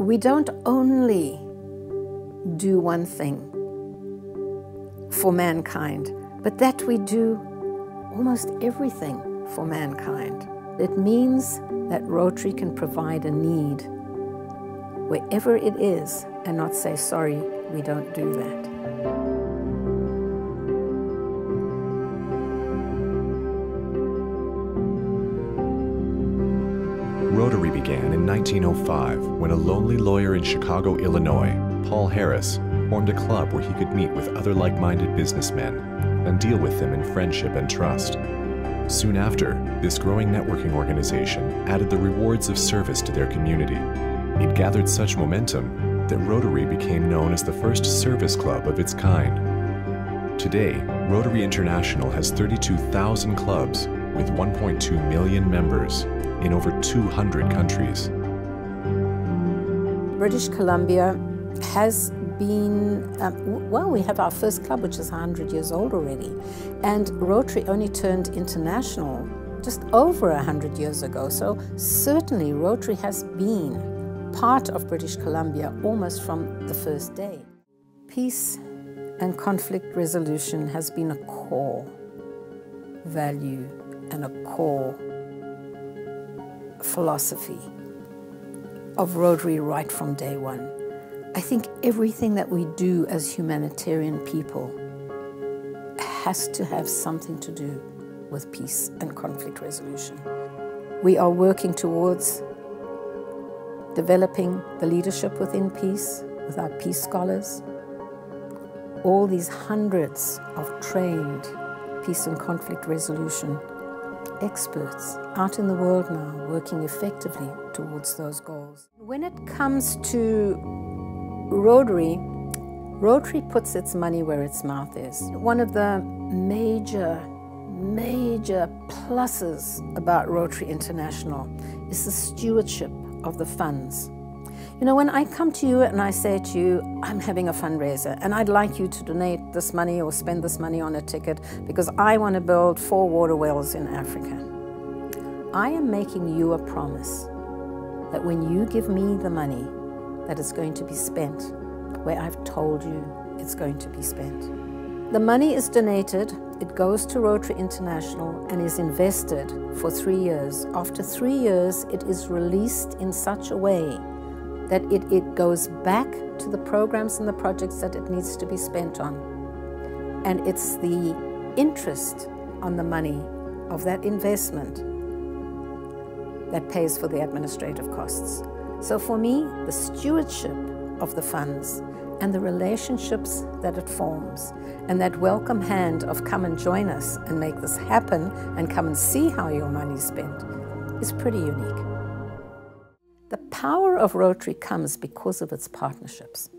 we don't only do one thing for mankind, but that we do almost everything for mankind. It means that Rotary can provide a need wherever it is and not say, sorry, we don't do that. Rotary began in 1905 when a lonely lawyer in Chicago, Illinois, Paul Harris, formed a club where he could meet with other like-minded businessmen and deal with them in friendship and trust. Soon after, this growing networking organization added the rewards of service to their community. It gathered such momentum that Rotary became known as the first service club of its kind. Today, Rotary International has 32,000 clubs with 1.2 million members in over 200 countries. British Columbia has been, well, we have our first club, which is 100 years old already. And Rotary only turned international just over 100 years ago. So certainly Rotary has been part of British Columbia almost from the first day. Peace and conflict resolution has been a core value and a core philosophy of Rotary right from day one. I think everything that we do as humanitarian people has to have something to do with peace and conflict resolution. We are working towards developing the leadership within peace with our peace scholars. All these hundreds of trained peace and conflict resolution experts out in the world now working effectively towards those goals. When it comes to Rotary, Rotary puts its money where its mouth is. One of the major pluses about Rotary International is the stewardship of the funds. You know, when I come to you and I say to you, I'm having a fundraiser and I'd like you to donate this money or spend this money on a ticket because I want to build 4 water wells in Africa. I am making you a promise that when you give me the money, that it's going to be spent where I've told you it's going to be spent. The money is donated, it goes to Rotary International and is invested for 3 years. After 3 years, it is released in such a way that it goes back to the programs and the projects that it needs to be spent on. And it's the interest on the money of that investment that pays for the administrative costs. So for me, the stewardship of the funds and the relationships that it forms and that welcome hand of come and join us and make this happen and come and see how your money is spent is pretty unique. The power of Rotary comes because of its partnerships.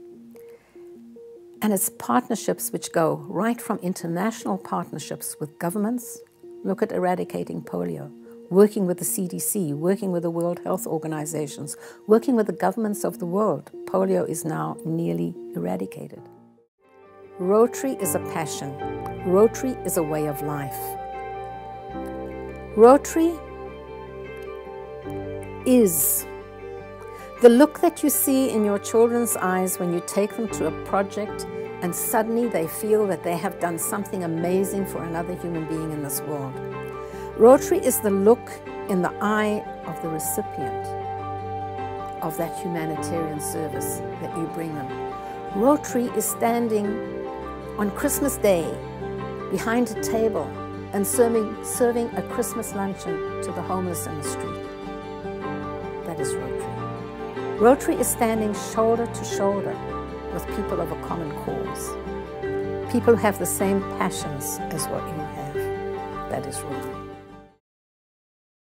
And it's partnerships which go right from international partnerships with governments, look at eradicating polio, working with the CDC, working with the World Health Organizations, working with the governments of the world. Polio is now nearly eradicated. Rotary is a passion. Rotary is a way of life. Rotary is the look that you see in your children's eyes when you take them to a project and suddenly they feel that they have done something amazing for another human being in this world. Rotary is the look in the eye of the recipient of that humanitarian service that you bring them. Rotary is standing on Christmas Day behind a table and serving a Christmas luncheon to the homeless in the street. That is Rotary. Rotary is standing shoulder to shoulder with people of a common cause. People who have the same passions as what you have. That is Rotary.